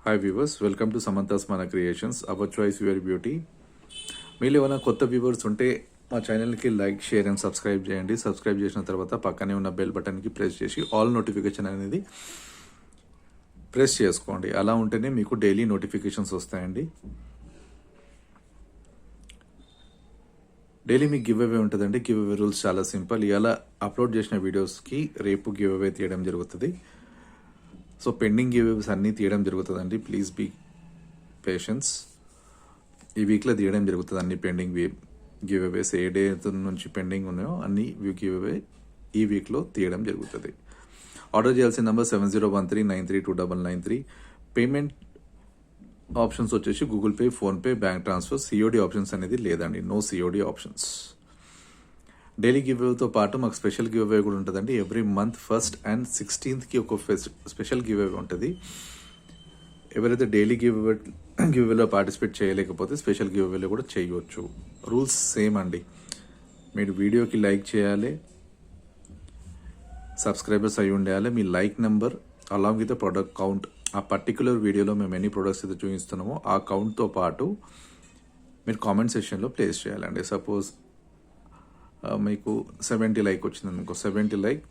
Hi viewers, welcome to Samantha's Mana creations, our choice your beauty. మీరు ఏమైనా కొత్త viewers ఉంటే మా ఛానల్కి లైక్, షేర్ అండ్ సబ్స్క్రైబ్ చేయండి. సబ్స్క్రైబ్ చేసిన తర్వాత పక్కనే ఉన్న బెల్ బటన్కి ప్రెస్ చేసి ఆల్ నోటిఫికేషన్ అనేది ప్రెస్ చేసుకోండి. అలా ఉంటేనే మీకు డైలీ నోటిఫికేషన్స్ వస్తాయండి. డైలీ మీకు గివ్ అవే ఉంటుందండి. గివ్ అవే రూల్స్ చాలా సింపుల్. ఇలా అప్లోడ్ చేసిన వీడియోస్కి రేపు గివ్ అవే తీయడం జరుగుతుంది. సో పెండింగ్ గివ్ అవేస్ అన్నీ తీయడం జరుగుతుందండి. Please be patience. ఈ వీక్లో తీయడం జరుగుతుంది అన్ని పెండింగ్ గివ్ అవేస్. ఏ డే నుంచి పెండింగ్ ఉన్నాయో అన్ని గివ్ అవే ఈ వీక్లో తీయడం జరుగుతుంది. ఆర్డర్ చేయాల్సిన నెంబర్ 7013932993. పేమెంట్ ఆప్షన్స్ వచ్చేసి Google Pay, PhonePe, bank transfer. COD options అనేది లేదండి, no COD options. Daily give అవేతో పాటు మాకు స్పెషల్ గివ్ అవే కూడా ఉంటుందండి. Every month 1st and 16th ఒక స్పెషల్ గివ్ అవే ఉంటుంది. ఎవరైతే డైలీ గివ్ అవేలో పార్టిసిపేట్ చేయలేకపోతే స్పెషల్ గివ్ అవేలో కూడా చేయవచ్చు. రూల్స్ సేమ్ అండి. మీరు వీడియోకి లైక్ చేయాలి, సబ్స్క్రైబర్స్ అయి ఉండాలి, మీ like number along with product count. ఆ పర్టికులర్ వీడియోలో మేము ఎన్ని ప్రొడక్ట్స్ అయితే చూపిస్తున్నామో ఆ కౌంట్తో పాటు మీరు కామెంట్ సెక్షన్లో ప్లేస్ చేయాలండి. సపోజ్ మీకు 70 లైక్ వచ్చింది అనుకో, 70 లైక్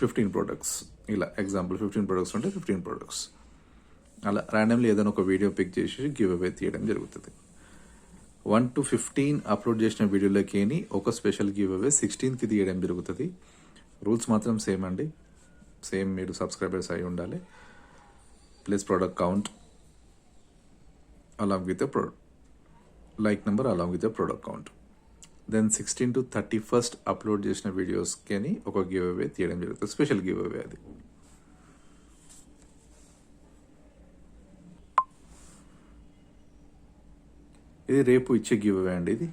15 ప్రొడక్ట్స్, ఇలా ఎగ్జాంపుల్ 15 ప్రొడక్ట్స్ ఉంటే 15 ప్రొడక్ట్స్, అలా ర్యాండమ్లీ ఏదైనా ఒక వీడియో పిక్ చేసి గివ్ అవే తీయడం జరుగుతుంది. 1 to 15 అప్లోడ్ చేసిన వీడియోలకి ఒక స్పెషల్ గివ్ అవే 16th తీయడం జరుగుతుంది. రూల్స్ మాత్రం సేమ్ అండి. సేమ్, మీరు సబ్స్క్రైబర్స్ అయి ఉండాలి, plus product count along with like number along with product count. Then 16 to 31st upload చేసిన వీడియోస్కి ఒక గివ్ అవే తీయడం జరుగుతుంది, స్పెషల్ గివ్ అవే అది. ఇది రేపు ఇచ్చే గివ్ అవే అండి. ఇది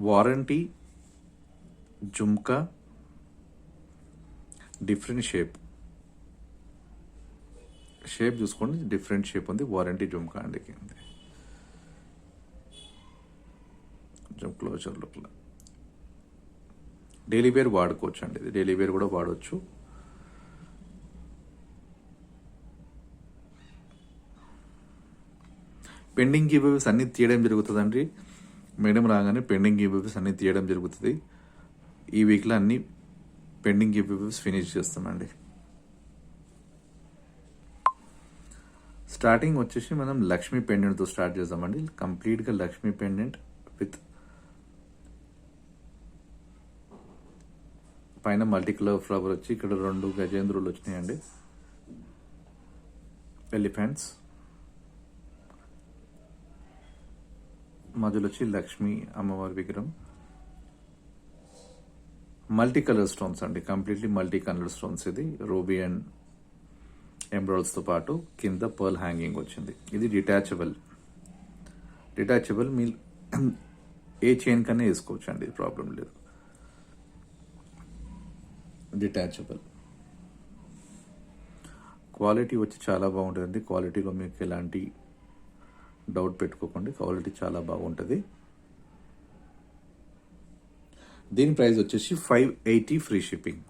వారంటీ జుమ్కా, డిఫరెంట్ షేప్ చూసుకోండి, డిఫరెంట్ షేప్ ఉంది. వారంటీ జుమ్కా అండి. క్లోజర్ లోపల డైలీ వేర్ వాడుకోవచ్చు అండి. ఇది డైలీ వేర్ కూడా వాడవచ్చు. పెండింగ్ గివ్ అవేస్ అన్ని తీయడం జరుగుతుందండి. మేడం రాగానే పెండింగ్ గివ్ అవేస్ అన్ని తీయడం జరుగుతుంది. ఈ వీక్లో అన్ని పెండింగ్ గివ్ అవేస్ ఫినిష్ చేస్తామండి. స్టార్టింగ్ వచ్చేసి మనం లక్ష్మీ పెండెంట్తో స్టార్ట్ చేద్దామండి. కంప్లీట్గా లక్ష్మీ పెండెంట్ విత్ పైన మల్టీ కలర్ ఫ్లవర్ వచ్చి ఇక్కడ 2 గజేంద్రులు వచ్చినాయండి, ఎలిఫెంట్స్. మధ్యలో వచ్చి లక్ష్మీ అమ్మవారి విగ్రహం. మల్టీ కలర్ స్టోన్స్ అండి, కంప్లీట్లీ మల్టీ కలర్ స్టోన్స్. ఇది రూబీ అండ్ ఎంబ్రాయిడ్స్తో పాటు కింద పర్ల్ హ్యాంగింగ్ వచ్చింది. ఇది డిటాచబుల్. మీ ఏ చైన్ కన్నా వేసుకోవచ్చు అండి, ప్రాబ్లం లేదు. డిటాచబుల్ క్వాలిటీ వచ్చి చాలా బాగుంటుందండి. క్వాలిటీలో మీకు ఎలాంటి డౌట్ పెట్టుకోకండి, క్వాలిటీ చాలా బాగుంటుంది. దీని ప్రైస్ వచ్చేసి 580 free shipping.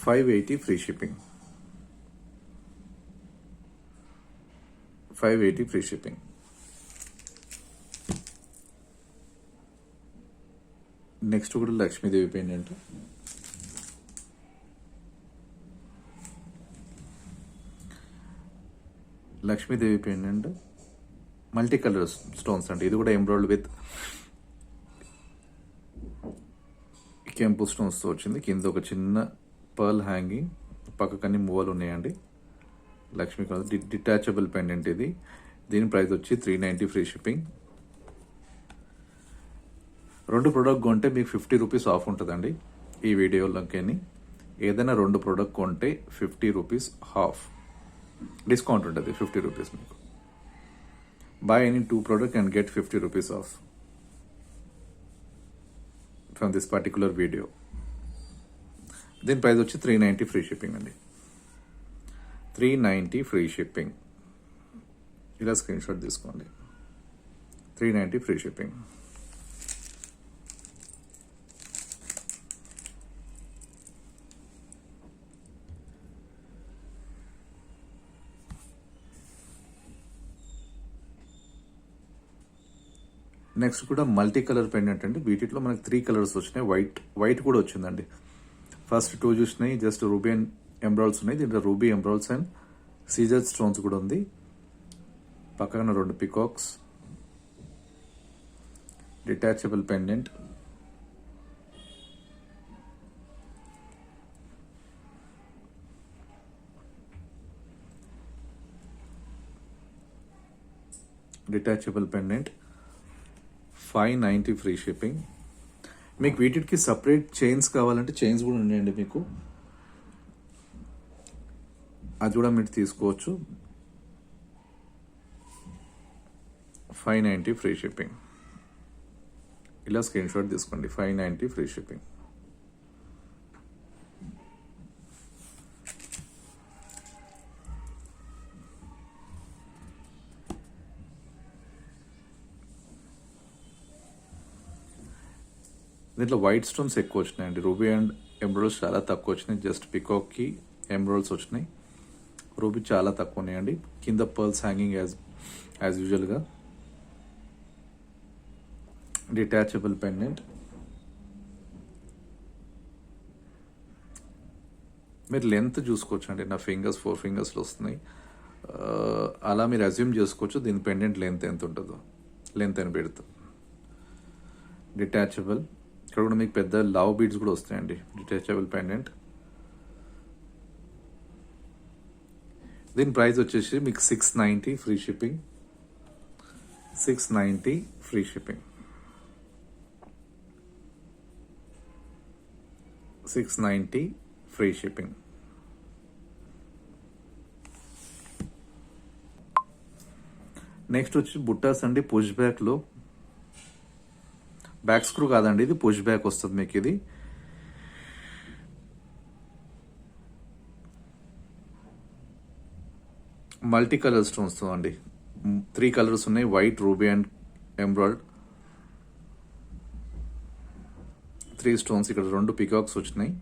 580 free shipping. 580 free shipping. Next కూడా Lakshmidevi pendant. Lakshmidevi pendant multi colour stones అండి. ఇది కూడా ఎంబ్రాయిడ్ విత్ కెంపు స్టోన్స్తో వచ్చింది. కింద ఒక చిన్న పర్ల్ హ్యాంగింగ్, పక్కకన్నీ మూవలు ఉన్నాయండి. లక్ష్మీ డిటాచబుల్ పెండెంట్ ఇది. దీని ప్రైస్ వచ్చి 390 ఫ్రీ షిప్పింగ్. 2 ప్రోడక్ట్ కొంటే మీకు 50 రూపీస్ ఆఫ్ ఉంటుందండి. ఈ వీడియోలోకి ఏదైనా 2 ప్రోడక్ట్ కొంటే 50 రూపీస్ హాఫ్ డిస్కౌంట్ ఉంటుంది. 50 రూపీస్ మీకు. By any 2 product and get 50 rupees of from this particular video. దీని ప్రైస్ వచ్చి 390 ఫ్రీ షిప్పింగ్ అండి. 390 ఫ్రీ షిప్పింగ్. ఇలా స్క్రీన్ షాట్ తీసుకోండి. 390 ఫ్రీ షిప్పింగ్. నెక్స్ట్ కూడా మల్టీ కలర్ పెండెంట్ అండి. వీటిలో మనకి 3 కలర్స్ వచ్చినాయి. వైట్ కూడా వచ్చిందండి. ఫస్ట్ 2 చూసినాయి జస్ట్ రూబీ అండ్ ఎంబ్రాయిడ్స్ ఉన్నాయి. దీంట్లో రూబీ ఎంబ్రాయిడ్స్ అండ్ సీజర్ స్టోన్స్ కూడా ఉంది. పక్కన 2 peacocks, detachable pendant, detachable pendant, 590 free shipping. మీకు వీటికి సపరేట్ చైన్స్ కావాలంటే చైన్స్ కూడా ఉన్నాయండి మీకు, అది కూడా మీరు తీసుకోవచ్చు. 590 ఫ్రీ షిప్పింగ్. ఇలా స్క్రీన్ షాట్ తీసుకోండి. 590 ఫ్రీ షిప్పింగ్. దీంట్లో వైట్ స్టోన్స్ ఎక్కువ వచ్చినాయండి. రూబీ అండ్ ఎంబ్రాయిడ్స్ చాలా తక్కువ వచ్చినాయి. జస్ట్ పికాక్కి ఎంబ్రాయిడ్స్ వచ్చినాయి. రూబీ చాలా తక్కువ ఉన్నాయండి. కింద పర్ల్స్ హ్యాంగింగ్ యాజ్ యూజువల్గా. Detachable pendant. మీరు లెంత్ చూసుకోవచ్చు అండి. నా ఫింగర్స్ 4 ఫింగర్స్లో వస్తున్నాయి. అలా మీరు అజ్యూమ్ చేసుకోవచ్చు దీని పెండెంట్ లెంత్ ఎంత ఉంటుందో. లెంత్ అని పెడతాం. డిటాచబుల్. ఇక్కడ కూడా మీకు పెద్ద లవ్ బీడ్స్ కూడా వస్తాయండి. Detachable pendant. దీని ప్రైస్ వచ్చేసి మీకు 690 free shipping. 690 free shipping. 690 free shipping. Next వచ్చి బుట్టాస్ అండి. పుష్ బ్యాక్లో బ్యాక్ స్క్రూ కాదండి, ఇది పుష్ బ్యాక్ వస్తుంది మీకు. ఇది మల్టీ కలర్ స్టోన్స్ అండి. 3 కలర్స్ ఉన్నాయి. వైట్, రూబీ అండ్ ఎంబ్రాయిడ్. 3 స్టోన్స్. ఇక్కడ 2 పికాక్స్ వచ్చినాయి.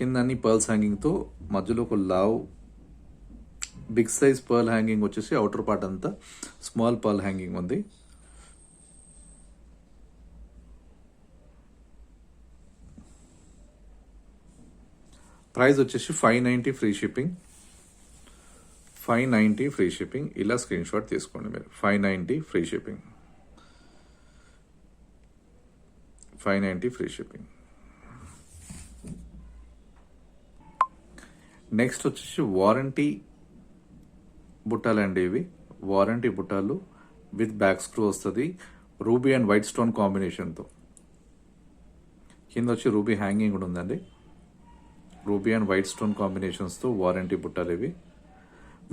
కింద అన్ని పర్ల్స్ హ్యాంగింగ్తో, మధ్యలో ఒక లావ్ బిగ్ సైజ్ పర్ల్ హ్యాంగింగ్ వచ్చేసి అవుటర్ పార్ట్ అంతా స్మాల్ పర్ల్ హ్యాంగింగ్ ఉంది. ప్రైస్ వచ్చేసి 590 ఫ్రీ షిప్పింగ్. 590 free shipping. ఇలా స్క్రీన్ షాట్ తీసుకోండి మీరు. 590 free shipping. 590 free shipping. Next వచ్చేసి వారంటీ బుట్టాలండి. ఇవి వారంటీ బుట్టాలు విత్ బ్యాక్ స్క్రూ వస్తుంది. రూబీ అండ్ వైట్ స్టోన్ కాంబినేషన్తో. కింద వచ్చి రూబీ హ్యాంగింగ్ కూడా ఉందండి. రూబీ అండ్ వైట్ స్టోన్ కాంబినేషన్స్తో వారంటీ బుట్టాలు ఇవి.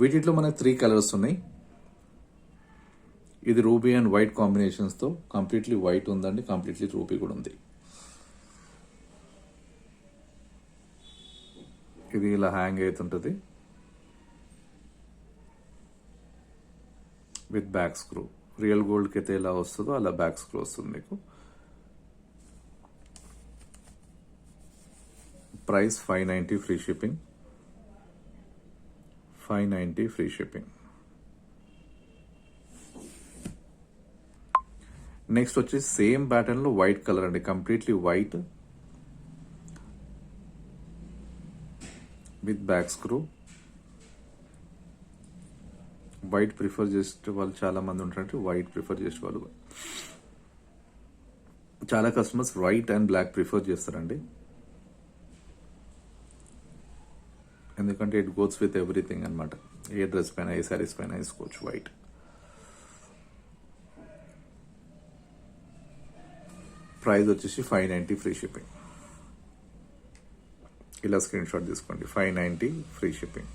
వీటిలో మనకు 3 కలర్స్ ఉన్నాయి. ఇది రూబీ అండ్ వైట్ కాంబినేషన్స్తో కంప్లీట్లీ వైట్ ఉందండి. కంప్లీట్లీ రూబీ కూడా ఉంది. ఇది ఇలా హ్యాంగ్ అవుతుంటుంది విత్ బ్యాక్ స్క్రూ. రియల్ గోల్డ్కి అయితే ఎలా వస్తుందో అలా బ్యాక్ స్క్రూ వస్తుంది మీకు. Price 590 free shipping. 590 free shipping. Next వచ్చి సేమ్ ప్యాటర్న్ లో వైట్ కలర్ అండి. Completely white with back screw. White prefer చేసే వాళ్ళు చాలా మంది ఉంటారంటే వైట్ ప్రిఫర్ చేసే వాళ్ళు చాలా customers white and black prefer చేస్తారండి. ఎందుకంటే ఇట్ గోస్ విత్ ఎవ్రీథింగ్ అనమాట. ఏ డ్రెస్ పైన, ఏ శారీస్ పైన వేసుకోవచ్చు వైట్. ప్రైస్ వచ్చేసి 590 ఫ్రీ షిప్పింగ్. ఇలా స్క్రీన్ షాట్ తీసుకోండి. 590 ఫ్రీ షిప్పింగ్.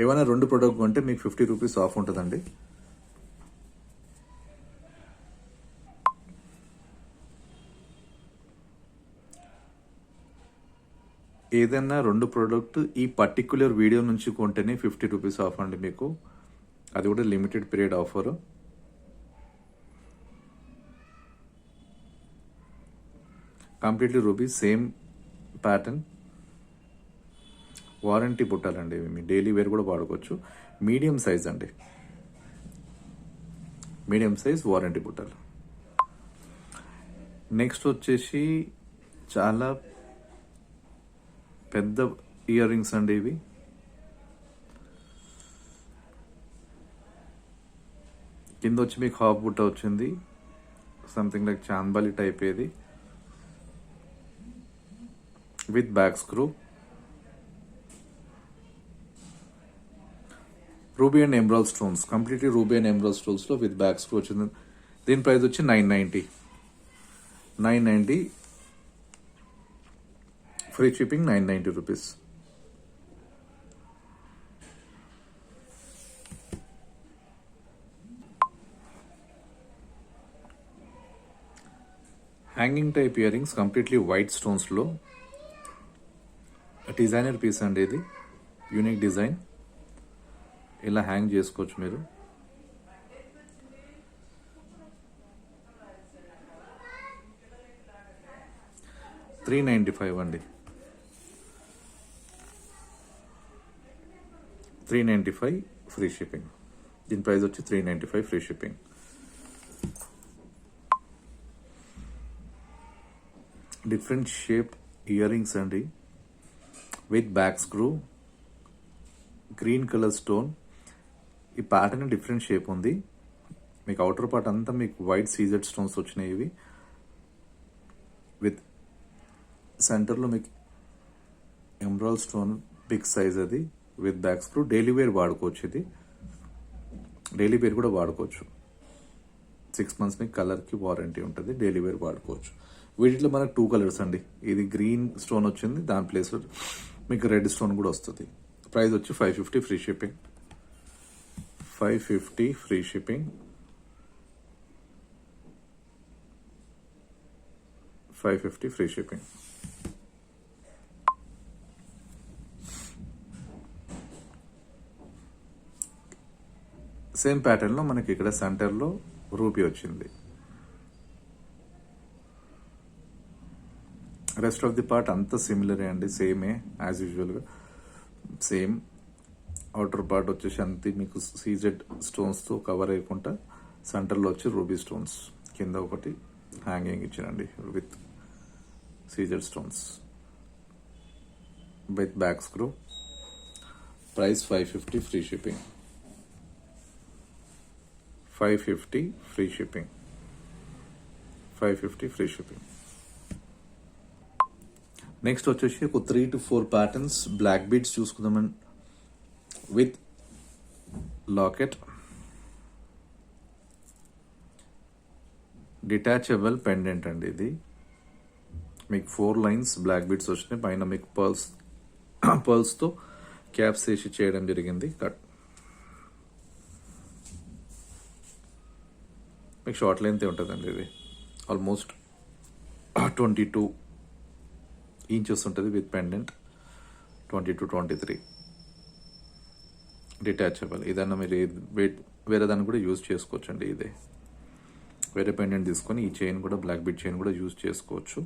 ఏమైనా 2 ప్రోడక్ట్ కొంటే మీకు 50 రూపీస్ ఆఫ్ ఉంటుందండి. ఏదైనా 2 ప్రోడక్ట్ ఈ పర్టిక్యులర్ వీడియో నుంచి కొంటేనే 50 రూపీస్ ఆఫ్ అండి మీకు. అది కూడా limited period offer. Completely ruby same pattern. Warranty బుట్టాలండి ఇవి. మీ డైలీ వేర్ కూడా వాడుకోవచ్చు. మీడియం సైజ్ అండి. మీడియం సైజ్ వారంటీ బుట్టలు. నెక్స్ట్ వచ్చేసి చాలా పెద్ద ఇయర్ రింగ్స్ అండి ఇవి. కింద వచ్చి మీకు హాఫ్ బుట్ట వచ్చింది, సంథింగ్ లైక్ చాందబాలి టైప్ ఏది, with back screw. Ruby and emerald stones, completely ruby and emerald stones లో విత్ బ్యాక్ స్క్రూ వచ్చింది. దీని ప్రైస్ వచ్చి 990 free shipping, 990 rupees. Hanging type ear rings, completely white stones లో డిజైనర్ పీస్ అండి ఇది, unique design. ఇలా hang చేసుకోవచ్చు మీరు. $395 అండి, 395 ఫ్రీ షిప్పింగ్. దీని ప్రైస్ వచ్చి 395 free shipping. Different shape earrings అండి, with back screw, green colour stone. ఈ ప్యాటర్న్ డిఫరెంట్ షేప్ ఉంది. మీకు అవుటర్ పార్ట్ అంతా మీకు వైట్ సీజెడ్ స్టోన్స్ వచ్చినాయి. ఇవి విత్ సెంటర్లో మీకు ఎమరాల్డ్ స్టోన్, బిగ్ సైజ్ అది, with back screw. Daily wear వాడుకోవచ్చు, ఇది డైలీ వేర్ కూడా వాడుకోవచ్చు. 6 months మీకు కలర్కి వారంటీ ఉంటుంది, డైలీ వేర్ వాడుకోవచ్చు. వీటిలో మనకు 2 కలర్స్ అండి. ఇది గ్రీన్ స్టోన్ వచ్చింది, దాని ప్లేస్లో మీకు రెడ్ స్టోన్ కూడా వస్తుంది. ప్రైస్ వచ్చి 550 free shipping, 550 free shipping, 550 free shipping. Same pattern లో మనకి ఇక్కడ సెంటర్ లో రూపీ వచ్చింది. రెస్ట్ ఆఫ్ ది పార్ట్ అంతా సిమిలరే అండి, సేమే యాజ్ యూజువల్ గా. సేమ్ అవుటర్ పార్ట్ వచ్చేసి అంతే మీకు సీజెడ్ స్టోన్స్ తో కవర్ అయ్యకుండా సెంటర్ లో వచ్చి రూబీ స్టోన్స్, కింద ఒకటి హ్యాంగింగ్ ఇచ్చారండి with CZ stones, with back screw. Price 550 free shipping, 550 free shipping, 550 free shipping. Next వచ్చేసి ఒక 3 to 4 ప్యాటర్న్స్ బ్లాక్ బీడ్స్ చూసుకుందామని, విత్ లాకెట్, డిటాచబుల్ పెండెంట్ అండి ఇది. మీకు 4 lines బ్లాక్ బీడ్స్ వచ్చినాయి. పైన మీకు పర్ల్స్తో క్యాప్స్ వేసి చేయడం జరిగింది. కట్ మీకు షార్ట్ లెంత్ ఉంటుందండి. ఇది ఆల్మోస్ట్ 22 inches ఉంటుంది విత్ పెండెంట్, 22-23. డిటాచబుల్. ఇదన్నా మీరు వేరే దాన్ని కూడా యూజ్ చేసుకోవచ్చు అండి. ఇదే వేరే పెండెంట్ తీసుకొని ఈ చైన్ కూడా, బ్లాక్ బీడ్ చైన్ కూడా యూజ్ చేసుకోవచ్చు.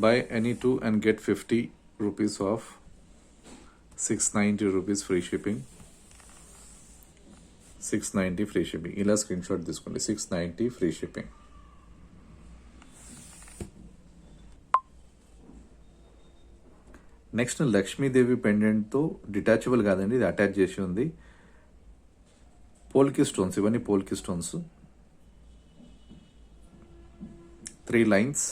Buy any 2 and get 50 rupees off, 690 rupees free shipping, 690 free shipping. ఇలా స్క్రీన్ షాట్ తీసుకోండి, 690 ఫ్రీ షిప్పింగ్. నెక్స్ట్ లక్ష్మీదేవి పెండెంట్తో, డిటాచబుల్ కాదండి, ఇది అటాచ్ చేసి ఉంది. పోల్కి స్టోన్స్, ఇవన్నీ పోల్కి స్టోన్స్. 3 lines,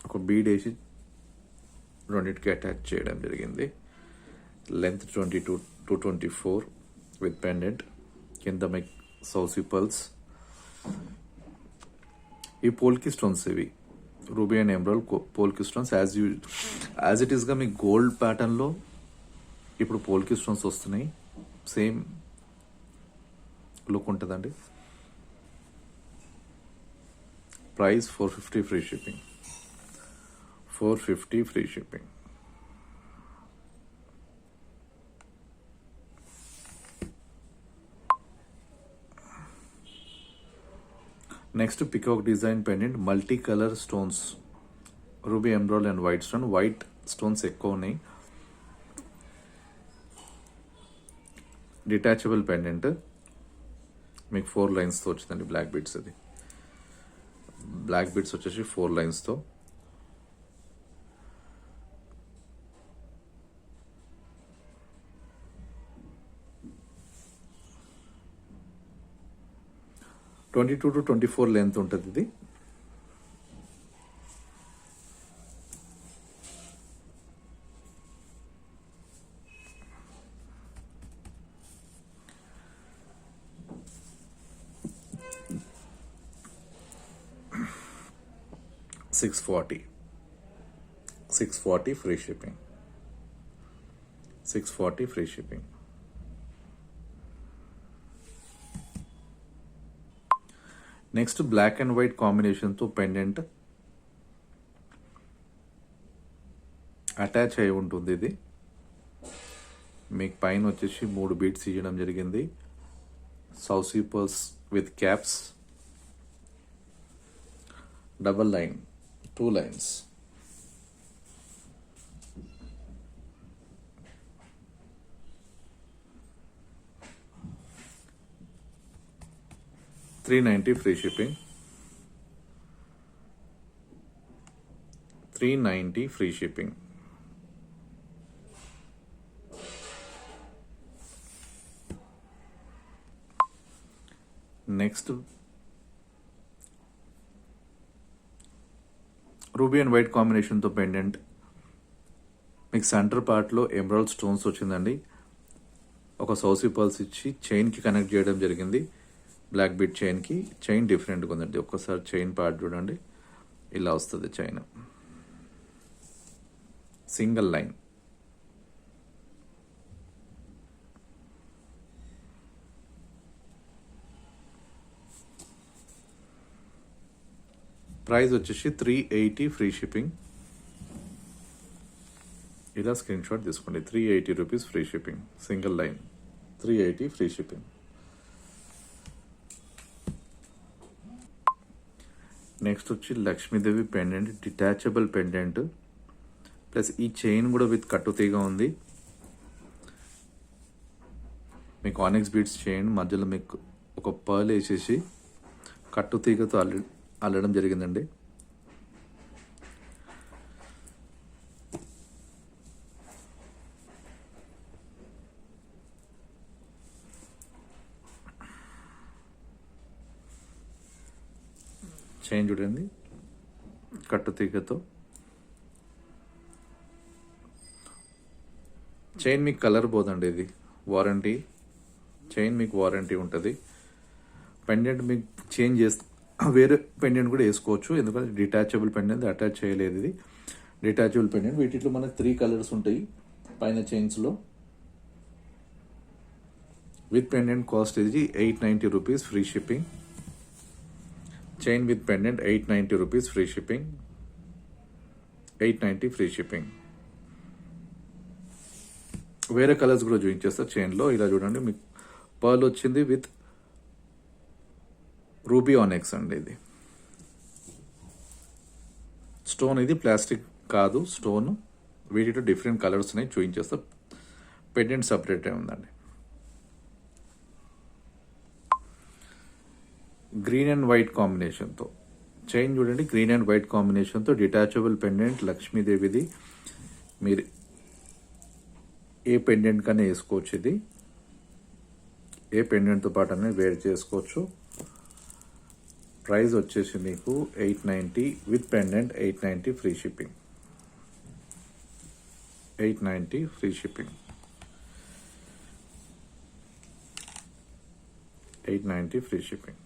ఒక బీడ్ వేసి రెండింటికి అటాచ్ చేయడం జరిగింది. లెంత్ 22 to 24 విత్ పెండెంట్, కింద మీకు సౌసీ పర్ల్స్. ఈ పోల్కి స్టోన్స్, ఇవి ruby and emerald polki stones. As it ఈస్గా మీకు గోల్డ్ ప్యాటర్న్లో ఇప్పుడు పోల్కి స్టోన్స్ వస్తున్నాయి. సేమ్ లుక్ ఉంటుందండి. Price 450 free shipping, 450 free shipping. Next peacock design pendant, multi colour stones, ruby emerald and white stone. White stones ఎక్కువ ఉన్నాయి. డిటాచబుల్ పెండెంట్ మీకు 4 లైన్స్తో వచ్చిందండి. బ్లాక్ బీడ్స్, అది బ్లాక్ బీడ్స్ వచ్చేసి 4 లైన్స్తో. ట్వంటీ 22 to 24 లెంత్ ఉంటుంది ఇది. $640 free shipping. 640 free shipping. Next black and white కాంబినేషన్తో పెండెంట్ అటాచ్ అయి ఉంటుంది. ఇది మీకు పైన వచ్చేసి 3 బీట్స్ ఇవ్వడం జరిగింది. సౌసీ pearls with caps, double line, 2 lines. $390 free shipping. $390 free shipping. Next ruby and white కాంబినేషన్తో పెండెంట్ మీకు సెంటర్ పార్ట్లో ఎమరాల్డ్ స్టోన్స్ వచ్చిందండి. ఒక సౌసీ పర్ల్స్ ఇచ్చి చైన్కి కనెక్ట్ చేయడం జరిగింది. Black beat చైన్కి. చైన్ డిఫరెంట్గా ఉందండి. ఒక్కసారి చైన్ పార్ట్ చూడండి, ఇలా వస్తుంది చైన్. Single line. ప్రైస్ వచ్చేసి $380 ఫ్రీ షిప్పింగ్. ఇలా స్క్రీన్ షాట్ తీసుకోండి. ₹380 free shipping. Single line, $380 free shipping. Next వచ్చి Lakshmidevi pendant, detachable pendant plus ఈ చైన్ కూడా విత్ కట్టుతీగ ఉంది. మీకు ఆనిక్స్ బీడ్స్ చైన్ మధ్యలో మీకు ఒక పర్ల్ వేసేసి కట్టుతీగతో అల్లడం జరిగిందండి. చైన్ చూడండి, కట్టుతీగతో. చైన్ మీకు కలర్ పోదండి. ఇది వారంటీ చైన్, మీకు వారంటీ ఉంటుంది. పెండెంట్ మీకు చేంజ్ చేస్తే వేరే పెండెంట్ కూడా వేసుకోవచ్చు, ఎందుకంటే డిటాచబుల్ పెండెంట్ అటాచ్ చేయలేదు. ఇది డిటాచబుల్ పెండెంట్. వీటిలో మనకు 3 కలర్స్ ఉంటాయి పైన చైన్స్లో. విత్ పెండెంట్ కాస్ట్ ఇది $890 free shipping. Chain with pendant $890 free shipping. $890 free shipping. వేరే కలర్స్ కూడా చూపించేస్తారు చైన్లో. ఇలా చూడండి, మీకు పర్ల్ వచ్చింది విత్ రూబీ ఆనెక్స్ అండి. ఇది స్టోన్, ఇది ప్లాస్టిక్ కాదు స్టోన్. వీటిలో డిఫరెంట్ కలర్స్ ఉన్నాయి, చూపించేస్తా. పెండెంట్ సపరేట్ ఉందండి. గ్రీన్ అండ్ వైట్ కాంబినేషన్తో చైన్ చూడండి. గ్రీన్ అండ్ వైట్ కాంబినేషన్తో డిటాచబుల్ పెండెంట్ లక్ష్మీదేవిది. మీరు ఏ పెండెంట్ కన్నా వేసుకోవచ్చు. ఇది ఏ పెండెంట్తో పాటు అనేది వేర్ చేసుకోవచ్చు. ప్రైస్ వచ్చేసి మీకు $890 with pendant. $890 free shipping. $890 free shipping. $890 free shipping.